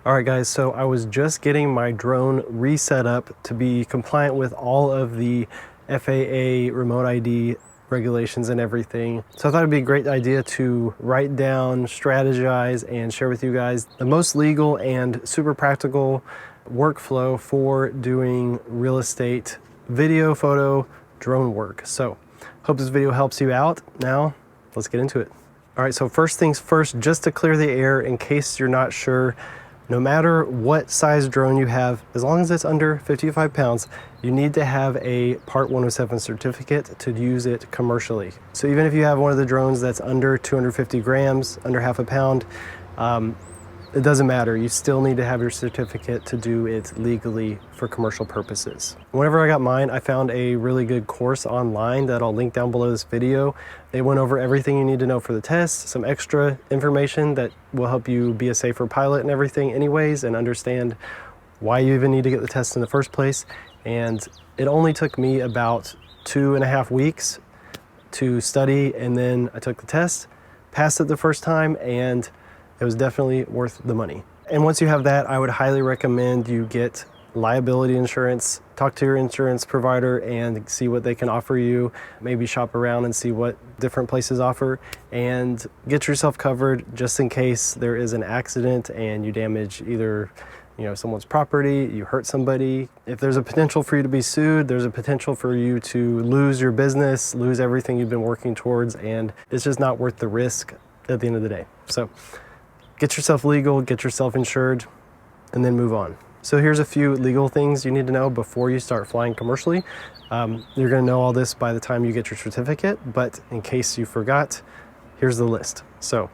All right guys, so I was just getting my drone reset up to be compliant with all of the FAA remote ID regulations and everything. So I thought it'd be a great idea to write down, strategize, and share with you guys the most legal and super practical workflow for doing real estate video, photo, drone work. So hope this video helps you out. Now, let's get into it. All right, so first things first, just to clear the air in case you're not sure, no matter what size drone you have, as long as it's under 55 pounds, you need to have a Part 107 certificate to use it commercially. So even if you have one of the drones that's under 250 grams, under half a pound, it doesn't matter. You still need to have your certificate to do it legally for commercial purposes. Whenever I got mine, I found a really good course online that I'll link down below this video. They went over everything you need to know for the test, some extra information that will help you be a safer pilot and everything anyways, and understand why you even need to get the test in the first place. And it only took me about 2.5 weeks to study, and then I took the test, passed it the first time, and it was definitely worth the money. And once you have that, I would highly recommend you get liability insurance. Talk to your insurance provider and see what they can offer you. Maybe shop around and see what different places offer, and get yourself covered just in case there is an accident and you damage either someone's property, you hurt somebody. If there's a potential for you to be sued, there's a potential for you to lose your business, lose everything you've been working towards, and it's just not worth the risk at the end of the day. So get yourself legal, get yourself insured, and then move on. So here's a few legal things you need to know before you start flying commercially. You're gonna know all this by the time you get your certificate, but in case you forgot, here's the list. So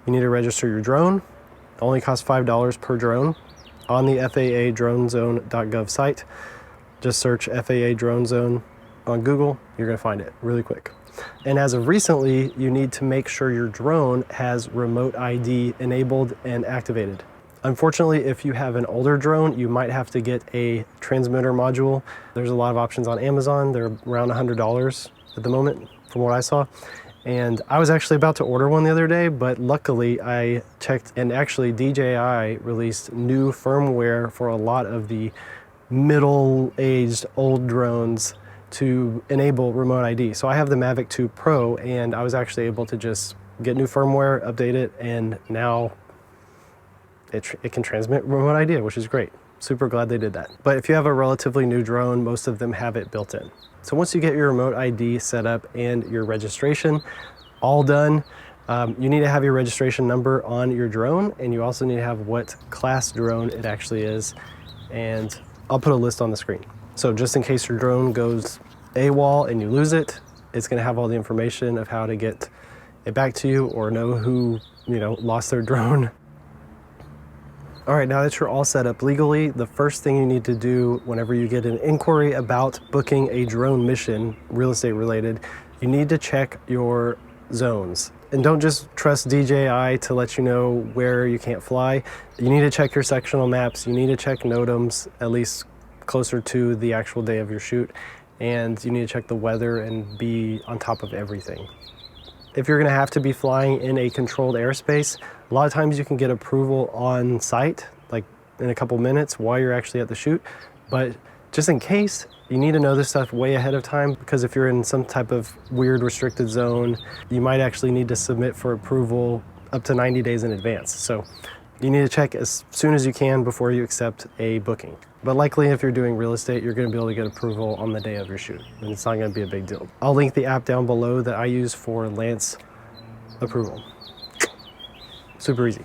you need to register your drone. It only costs $5 per drone on the FAA dronezone.gov site. Just search FAA drone zone on Google, you're gonna find it really quick. And as of recently, you need to make sure your drone has remote ID enabled and activated. Unfortunately, if you have an older drone, you might have to get a transmitter module. There's a lot of options on Amazon. They're around $100 at the moment, from what I saw. And I was actually about to order one the other day, but luckily I checked, and actually DJI released new firmware for a lot of the middle-aged old drones to enable remote ID. So I have the Mavic 2 Pro, and I was actually able to just get new firmware, update it, and now it can transmit remote ID, which is great. Super glad they did that. But if you have a relatively new drone, most of them have it built in. So once you get your remote ID set up and your registration all done, you need to have your registration number on your drone, and you also need to have what class drone it actually is. And I'll put a list on the screen. So just in case your drone goes AWOL and you lose it, it's gonna have all the information of how to get it back to you, or know who lost their drone. All right, now that you're all set up legally, the first thing you need to do whenever you get an inquiry about booking a drone mission, real estate related, you need to check your zones. And don't just trust DJI to let you know where you can't fly. You need to check your sectional maps. You need to check NOTAMs, at least closer to the actual day of your shoot. And you need to check the weather and be on top of everything. If you're gonna have to be flying in a controlled airspace, a lot of times you can get approval on site, like in a couple minutes while you're actually at the shoot. But just in case, you need to know this stuff way ahead of time, because if you're in some type of weird restricted zone, you might actually need to submit for approval up to 90 days in advance. So you need to check as soon as you can before you accept a booking. But likely if you're doing real estate, you're gonna be able to get approval on the day of your shoot, and it's not gonna be a big deal. I'll link the app down below that I use for Lance approval. Super easy.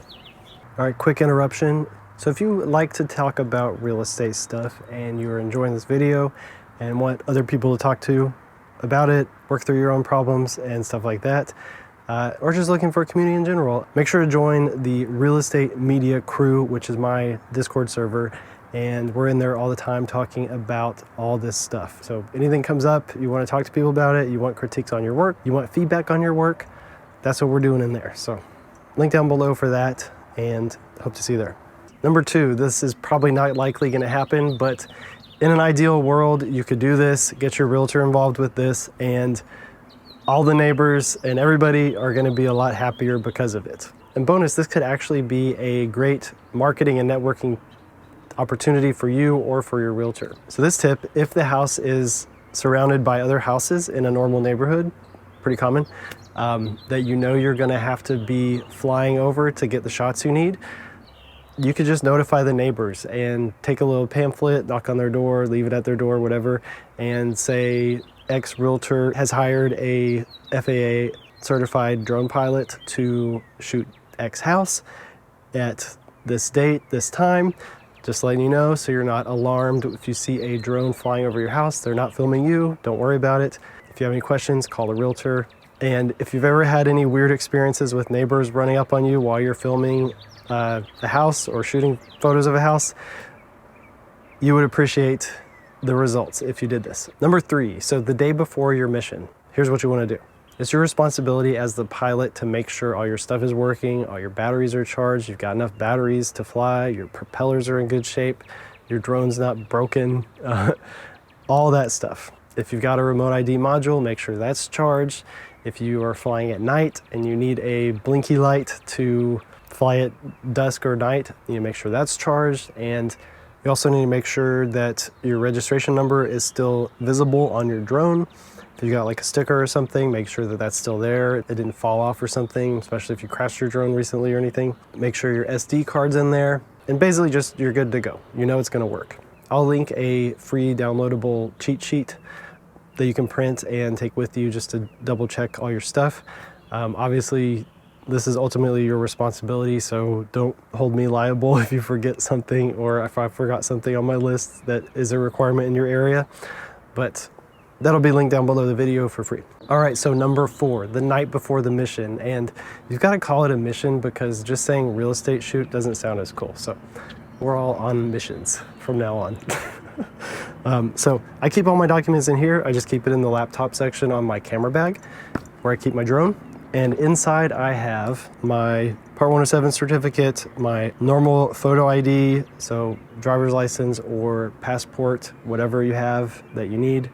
All right, quick interruption. So if you like to talk about real estate stuff and you're enjoying this video and want other people to talk to about it, work through your own problems and stuff like that, or just looking for a community in general, make sure to join the Real Estate Media Crew, which is my Discord server. And we're in there all the time talking about all this stuff. So anything comes up, you want to talk to people about it, you want critiques on your work, you want feedback on your work, that's what we're doing in there. So link down below for that, and hope to see you there. Number 2, this is probably not likely going to happen, but in an ideal world, you could do this, get your realtor involved with this, and all the neighbors and everybody are going to be a lot happier because of it. And bonus, this could actually be a great marketing and networking opportunity for you or for your realtor. So this tip, if the house is surrounded by other houses in a normal neighborhood, pretty common, that you know you're gonna have to be flying over to get the shots you need, you could just notify the neighbors and take a little pamphlet, knock on their door, leave it at their door, whatever, and say X realtor has hired a FAA certified drone pilot to shoot X house at this date, this time. Just letting you know so you're not alarmed if you see a drone flying over your house. They're not filming you, don't worry about it. If you have any questions, call a realtor. And if you've ever had any weird experiences with neighbors running up on you while you're filming a house or shooting photos of a house, you would appreciate the results if you did this. Number 3, so the day before your mission, here's what you want to do. It's your responsibility as the pilot to make sure all your stuff is working, all your batteries are charged, you've got enough batteries to fly, your propellers are in good shape, your drone's not broken, all that stuff. If you've got a remote ID module, make sure that's charged. If you are flying at night and you need a blinky light to fly at dusk or night, you make sure that's charged. And you also need to make sure that your registration number is still visible on your drone. If you got like a sticker or something, make sure that that's still there. It didn't fall off or something, especially if you crashed your drone recently or anything. Make sure your SD card's in there, and basically just you're good to go. You know it's gonna work. I'll link a free downloadable cheat sheet that you can print and take with you just to double check all your stuff. Obviously, this is ultimately your responsibility, so don't hold me liable if you forget something or if I forgot something on my list that is a requirement in your area. But that'll be linked down below the video for free. All right, so number 4, the night before the mission. And you've got to call it a mission because just saying real estate shoot doesn't sound as cool. So we're all on missions from now on. So I keep all my documents in here. I just keep it in the laptop section on my camera bag where I keep my drone. And inside I have my Part 107 certificate, my normal photo ID, so driver's license or passport, whatever you have that you need.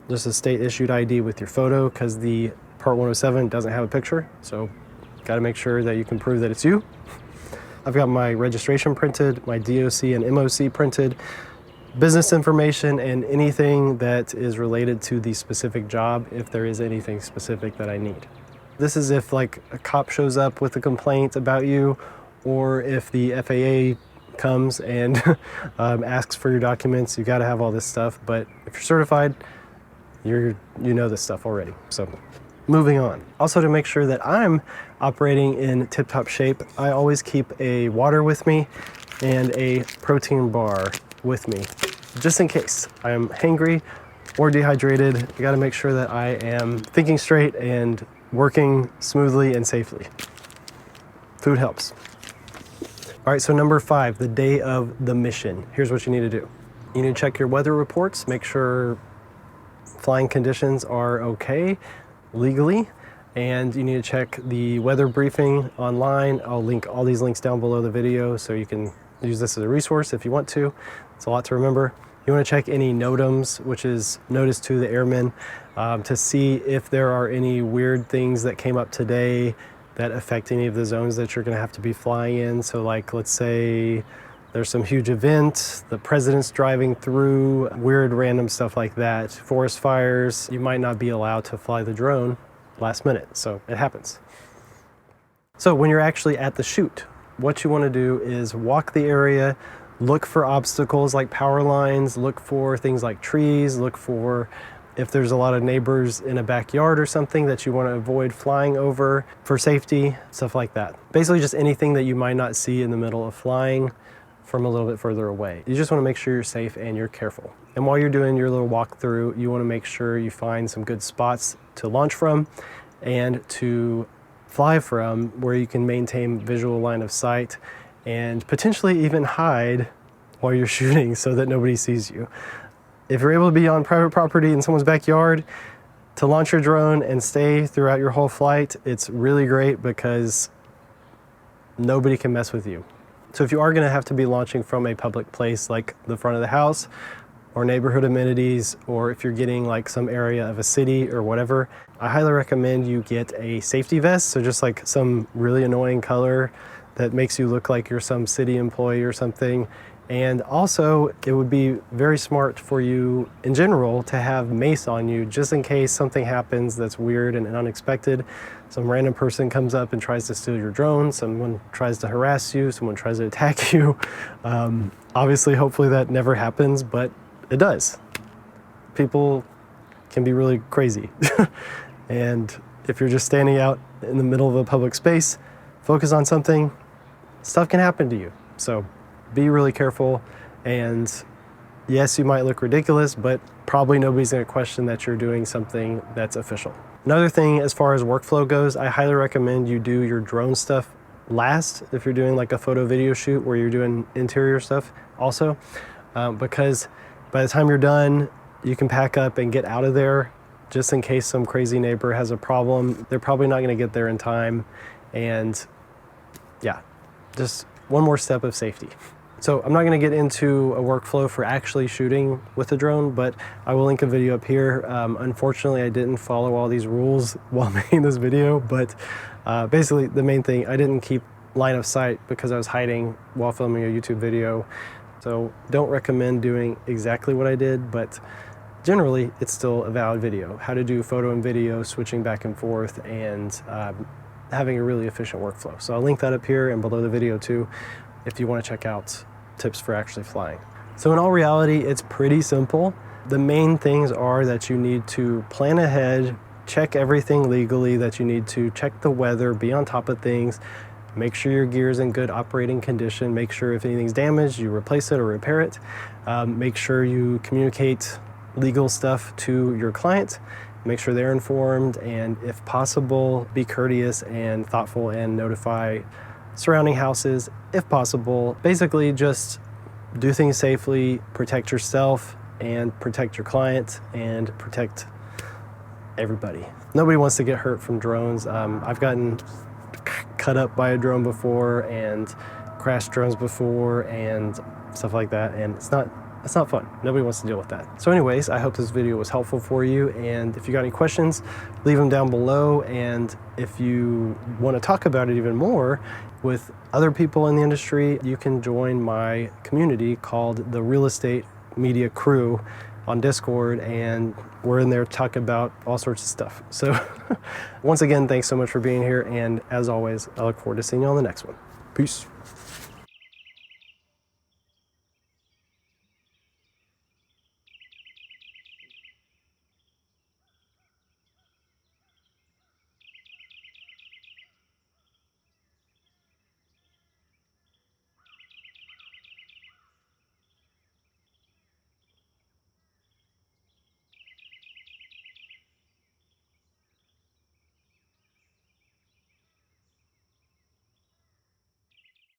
Just a state issued ID with your photo because the Part 107 doesn't have a picture. So got to make sure that you can prove that it's you. I've got my registration printed, my DOC and MOC printed, business information, and anything that is related to the specific job if there is anything specific that I need. This is if like a cop shows up with a complaint about you, or if the FAA comes and asks for your documents. You got to have all this stuff, but if you're certified, you know this stuff already. So moving on. Also, to make sure that I'm operating in tip-top shape, I always keep a water with me and a protein bar with me, just in case I am hangry or dehydrated. I got to make sure that I am thinking straight and working smoothly and safely. Food helps. All right, so number 5, the day of the mission. Here's what you need to do. You need to check your weather reports, make sure flying conditions are okay legally, and you need to check the weather briefing online. I'll link all these links down below the video so you can use this as a resource if you want to. It's a lot to remember. You want to check any NOTAMs, which is notice to the airmen, to see if there are any weird things that came up today that affect any of the zones that you're going to have to be flying in. So like, let's say there's some huge event, the president's driving through, weird random stuff like that, forest fires, you might not be allowed to fly the drone last minute, so it happens. So when you're actually at the shoot, what you want to do is walk the area, look for obstacles like power lines, look for things like trees, look for if there's a lot of neighbors in a backyard or something that you want to avoid flying over for safety, stuff like that. Basically just anything that you might not see in the middle of flying from a little bit further away. You just want to make sure you're safe and you're careful. And while you're doing your little walkthrough, you want to make sure you find some good spots to launch from and to fly from where you can maintain visual line of sight and potentially even hide while you're shooting so that nobody sees you. If you're able to be on private property in someone's backyard to launch your drone and stay throughout your whole flight, it's really great because nobody can mess with you. So if you are going to have to be launching from a public place like the front of the house or neighborhood amenities, or if you're getting like some area of a city or whatever, I highly recommend you get a safety vest. So just like some really annoying color that makes you look like you're some city employee or something. And also, it would be very smart for you in general to have mace on you just in case something happens that's weird and unexpected. Some random person comes up and tries to steal your drone, someone tries to harass you, someone tries to attack you. Obviously, hopefully that never happens, but it does. People can be really crazy. And if you're just standing out in the middle of a public space, focus on something, stuff can happen to you. So be really careful, and yes, you might look ridiculous, but probably nobody's gonna question that you're doing something that's official. Another thing as far as workflow goes, I highly recommend you do your drone stuff last if you're doing like a photo video shoot where you're doing interior stuff also, because by the time you're done, you can pack up and get out of there just in case some crazy neighbor has a problem. They're probably not gonna get there in time, and yeah, just one more step of safety. So I'm not going to get into a workflow for actually shooting with a drone, but I will link a video up here. Unfortunately, I didn't follow all these rules while making this video, but basically the main thing, I didn't keep line of sight because I was hiding while filming a YouTube video. So don't recommend doing exactly what I did, but generally it's still a valid video. How to do photo and video, switching back and forth, and having a really efficient workflow. So I'll link that up here and below the video too, if you want to check out tips for actually flying. So in all reality, it's pretty simple. The main things are that you need to plan ahead, check everything legally that you need to, check the weather, be on top of things, make sure your gear is in good operating condition, make sure if anything's damaged, you replace it or repair it. Make sure you communicate legal stuff to your client, make sure they're informed, and if possible, be courteous and thoughtful and notify surrounding houses if possible. Basically just do things safely, protect yourself and protect your client and protect everybody. Nobody wants to get hurt from drones. I've gotten cut up by a drone before and crashed drones before and stuff like that, and it's not fun. Nobody wants to deal with that. So anyways, I hope this video was helpful for you, and if you got any questions, leave them down below, and if you want to talk about it even more with other people in the industry, you can join my community called the Real Estate Media Crew on Discord, and we're in there to talk about all sorts of stuff. So once again, thanks so much for being here, and as always, I look forward to seeing you on the next one. Peace.